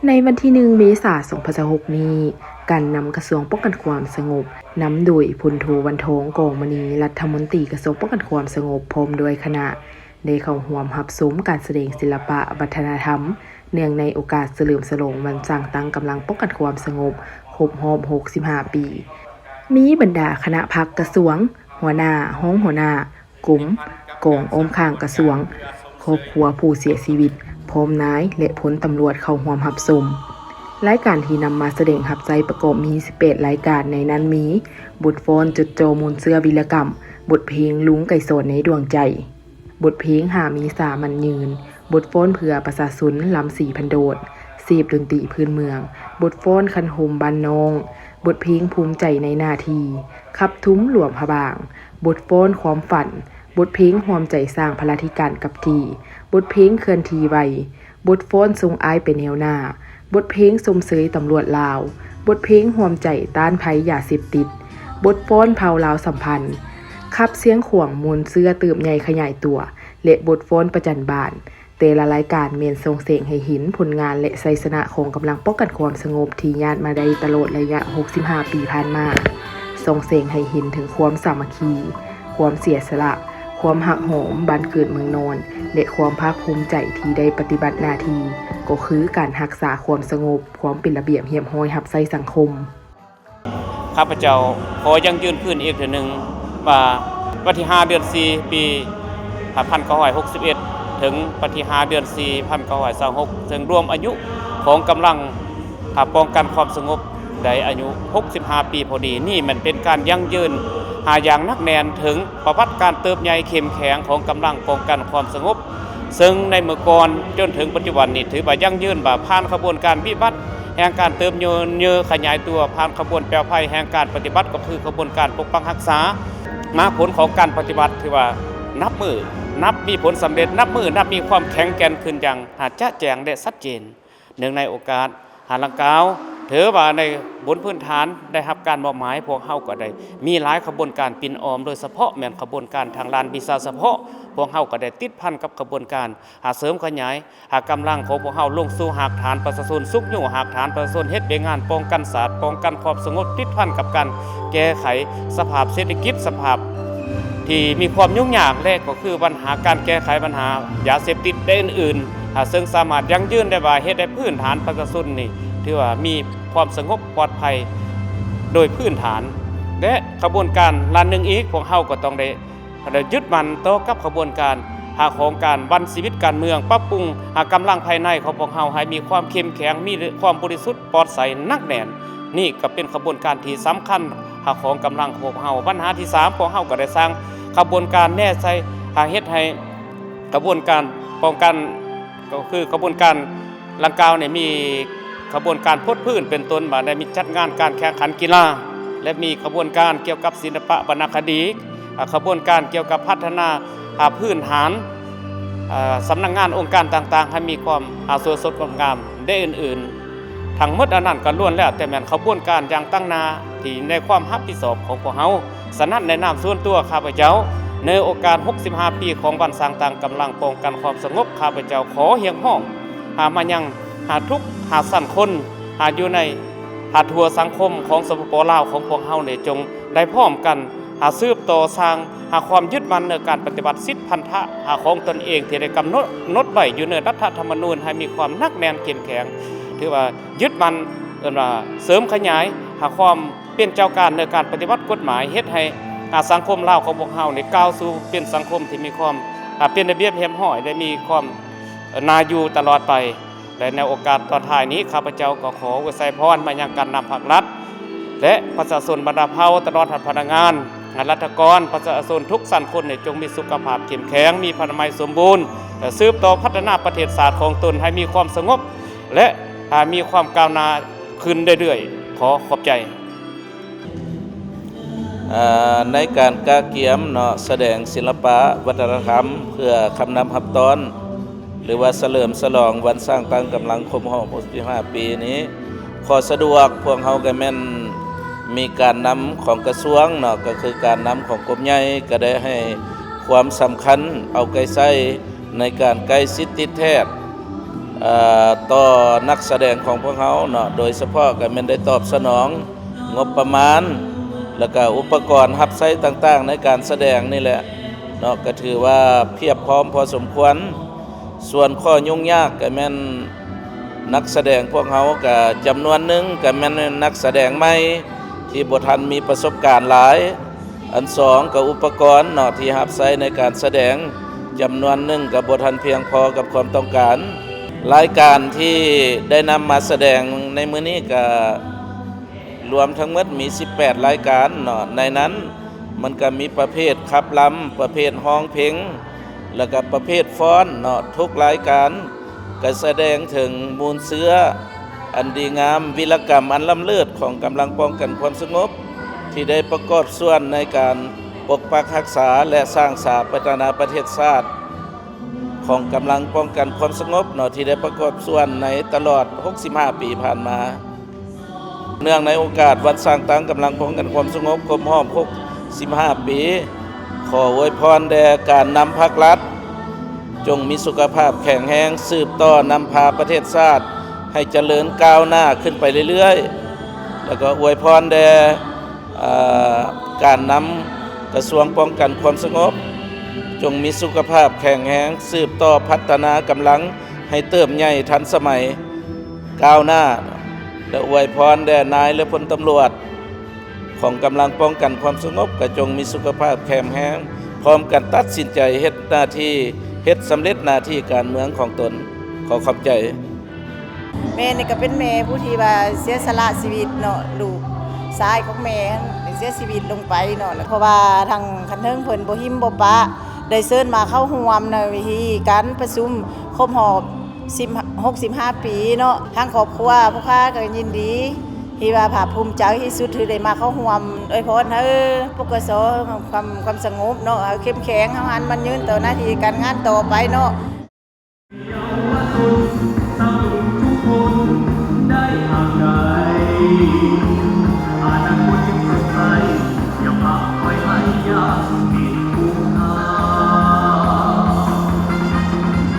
ในวันที่1 เมษายน 2026 นี้การนำกระทรวงป้องกันความสงบนำโดยพลโทวันทองกองมณีรัฐมนตรีกระทรวงป้องกันความสงบพร้อมด้วยคณะได้เข้าร่วมรับชมการแสดงศิลปะวัฒนธรรมเนื่องในโอกาสเฉลิมฉลองวันสร้างตั้งกำลังป้องกันความสงบครบรอบ65 ปีมีบรรดาคณะพักกระทรวงหัวหน้าห้องหัวหน้ากลุ่มกองอ้อมข้างกระทรวงครอบครัวผู้เสียชีวิตพร้อมนายและพลตำรวจเข้าร่วมรับชมรายการที่นำมาแสดงรับใจประกอบมี18รายการในนั้นมีบทฟ้อนจุดโจมูลเสื้อวีรกรรมบทเพลงลุงไก่สนในดวงใจบทเพลงหามีสามันยืนบทฟ้อนเพื่อประชาชนลำสีพันโดดเสียบดนตรีพื้นเมืองบทฟ้อนคันโฮมบ้านนองบทเพลงภูมิใจในหน้าที่ขับทุ้มหลวงพระบางบทฟ้อนความฝันบทเพลงหวมใจสร้างพลาธิการกับทีบทเพลงเคลื่อนทีไวบทฟ้อนทรงอ้ายเป็นแนวหน้าบทเพลงสมเสยตำรวจลาวบทเพลงหวมใจต้านภัยยาเสพติดบทฟ้อนเผาลาวสัมพันธ์ขับเสียงขวงมวลเสื้อเติมใหญ่ขยายตัวและบทฟ้อนประจันบานแต่ละรายการเมนทรงเสียงให้หินผลงานและไสยชนะของกำลังป้องกันความสงบที่ญาติมาได้ตลอดระยะ65 ปีผ่านมาทรงเสียงให้หินถึงความสามัคคีความเสียสละความหักโหมบ้านเกิดเมืองนอนและความภาคภูมิใจที่ได้ปฏิบัติหน้าที่ก็คือการรักษาความสงบความเป็นระเบียบเรียบร้อยรับใช้สังคมข้าพเจ้าขอยังยืนพื้นอีกเทื่อนึงว่าวันที่5 เดือน 4 ปี 1961 ถึงวันที่5 เดือน 4 1926ซึ่งรวมอายุของกำลังป้องกันความสงบได้อายุ65 ปีพอดีนี่มันเป็นการยั่งยืนอย่างนักแน่นถึงประวัติการเติบใหญ่เข้มแข็งของกำลังป้องกันความสงบซึ่งในเมื่อก่อนจนถึงปัจจุบันนี้ถือว่ายั่งยืนว่าผ่านขบวนการวิวัฒน์แห่งการเติบโตขยายตัวผ่านขบวนแปรภัยแห่งการปฏิบัติก็คือขบวนการปกปักรักษามาผลของการปฏิบัติที่ว่านับมีผลสำเร็จนับมีความแข็งแกร่งขึ้นอย่างจะแจ้งและชัดเจนเนื่องในโอกาสดังกล่าวถือว่าในบนพื้นฐานได้รับการมอบหมายพวกเฮาก็ได้มีหลายขบวนการปิ่นออมโดยเฉพาะแม่นขบวนการทางลานวิชาเฉพาะพวกเฮาก็ได้ติดพันกับขบวนการเสริมขยายกำลังของพวกเฮาลงสู่หากฐานประชาชนสุขอยู่หากฐานประชาชนเฮ็ดเวียงานป้องกันศาสตร์ป้องกันความสงบติดพันกับการแก้ไขสภาพเศรษฐกิจสภาพที่มีความยุ่งยากแรกก็คือปัญหาการแก้ไขปัญหายาเสพติดได้อื่นๆซึ่งสามารถยั่งยืนได้ว่าเฮ็ดให้พื้นฐานประชาชนนี่ถือว่ามีความสงบปลอดภัยโดยพื้นฐานและขบวนการลันหนึ่งอีกพวกเฮาก็ต้องได้ยึดมั่นต่อกับขบวนการของการบรรชีวิตการเมืองปรับปรุงกำลังภายในของพวกเฮาให้มีความเข้มแข็งมีความบริสุทธิ์ปลอดใสนักแน่นนี่ก็เป็นขบวนการที่สำคัญของกำลังของพวกเฮาปัญหาที่3พวกเฮาก็ได้สร้างขบวนการแน่ใจเฮ็ดให้กระบวนการป้องกันก็คือกระบวนการลังกาวเนี่ยมีขบวนการพดพื้นเป็นต้นได้มีจัดงานการแข่งขันกีฬาและมีขบวนการเกี่ยวกับศิลปะวรรณคดีขบวนการเกี่ยวกับพัฒนาพื้นฐานสำนักงานองค์การต่างๆให้มีความสวยสดงามได้อื่นๆทั้งหมดอันนั้นก็ล้วนแล้วแต่แม่นขบวนการอย่างตั้งนาที่ในความรับผิดชอบของพวกเฮาสนับในนามส่วนตัวข้าพเจ้าในโอกาส65 ปีของวันสร้างตั้งกำลังป้องกันความสงบข้าพเจ้าขอเฮียงห้องมายังทุกสั้นคนอยู่ในทั่วสังคมของสปป.ลาวของพวกเฮาเนี่ยจงได้พร้อมกันสืบต่อสร้างความยึดมั่นในการปฏิบัติสิทธิพันธะของตนเองที่ได้กำหนดไว้อยู่ในรัฐธรรมนูญให้มีความหนักแน่นเข้มแข็งถือว่ายึดมั่นเสริมขยายความเป็นเจ้าการในการปฏิบัติกฎหมายเฮ็ดให้สังคมลาวของพวกเฮาเนี่ยก้าวสู่เป็นสังคมที่มีความเป็นระเบียบเรียบร้อยได้มีความน่าอยู่ตลอดไปและในโอกาสตอนท้ายนี้ข้าพเจ้าก็ขออวยพรมายังการนำภาครัฐและประชาชนบรรดาเผ่าตลอดพนักงานรัฐกรประชาชนทุกสันคนจงมีสุขภาพเข้มแข็งมีพลามัยสมบูรณ์สืบต่อพัฒนาประเทศชาติของตนให้มีความสงบและมีความก้าวหน้าขึ้นเรื่อยๆขอบใจในการกาเกียมแสดงศิลปะวัฒนธรรมเพื่อคำนำรับตอนหรือว่าเฉลิมฉลองวันสร้างตั้งกำลังครบรอบ65 ปีนี้ขอสะดวกพวกเฮาก็แม่นมีการนำของกระทรวงก็คือการนำของกรมใหญ่ก็ได้ให้ความสำคัญเอาใจใส่ในการใกล้ชิดติดแทบ ต่อนักแสดงของพวกเขาเนาะโดยเฉพาะก็แม่นได้ตอบสนองงบประมาณแล้วก็อุปกรณ์รับใช้ต่างๆในการแสดงนี่แหละเนาะก็ถือว่าเพียบพร้อมพอสมควรส่วนข้อยุ่งยากก็แม่นนักแสดงพวกเขาก็จำนวนหนึงก็แม่นนักแสดงใหม่ที่บ่ทันมีประสบการณ์หลายอันสองก็อุปกรณ์เนาะที่รับใช้ในการแสดงจำนวนหนึงก็บ่ทันเพียงพอกับความต้องการรายการที่ได้นำมาแสดงในมื้อนี้ก็รวมทั้งหมดมี18รายการเนาะในนั้นมันก็มีประเภทขับลำประเภทฮ้องเพลงแล้วก็ประเภทฟ้อนเนาะทุกรายการก็แสดงถึงมูลเสืออันดีงามวีรกรรมอันล้ำเลิศของกำลังป้องกันความสงบที่ได้ประกอบส่วนในการปกปักรักษาและสร้างสาพัฒนาประเทศชาติของกำลังป้องกันความสงบเนาะที่ได้ประกอบส่วนในตลอด65ปีผ่านมาเนื่องในโอกาสวันสร้างตั้งกำลังป้องกันความสงบครบรอบ65ปีขออวยพรแด่การนำภาครัฐจงมีสุขภาพแข็งแรงสืบต่อนำพาประเทศชาติให้เจริญก้าวหน้าขึ้นไปเรื่อยๆแล้วก็อวยพรแด่การนำกระทรวงป้องกันความสงบจงมีสุขภาพแข็งแรงสืบต่อพัฒนากำลังให้เติบใหญ่ทันสมัยก้าวหน้าและอวยพรแด่นายและพลตำรวจของกำลังป้องกันความสงบก็จงมีสุขภาพแข็งแรงพร้อมกันตัดสินใจเฮ็ดหน้าที่เฮ็ดสำเร็จหน้าที่การเมืองของตนขอขอบใจแม่นี่ก็เป็นแม่ผู้ที่ว่าเสียสละชีวิตเนาะลูกชายของแม่ได้เสียชีวิตลงไปเนาะเพราะว่าทางคันเทิงเพิ่นบ่หิมบ่ปะได้เชิญมาเข้าร่วมในวิธีการประชุมครบรอบ65ปีเนาะทางครอบครัวผู้ค้าก็ยินดีที่ว่าภาคภูมิใจที่สุดที่ได้มาเข้าร่วมอวยพรปกสความสงบเนาะเข้มแข็งเฮาหันมันยืนต่อหน้าที่การงานต่อไปเนาะ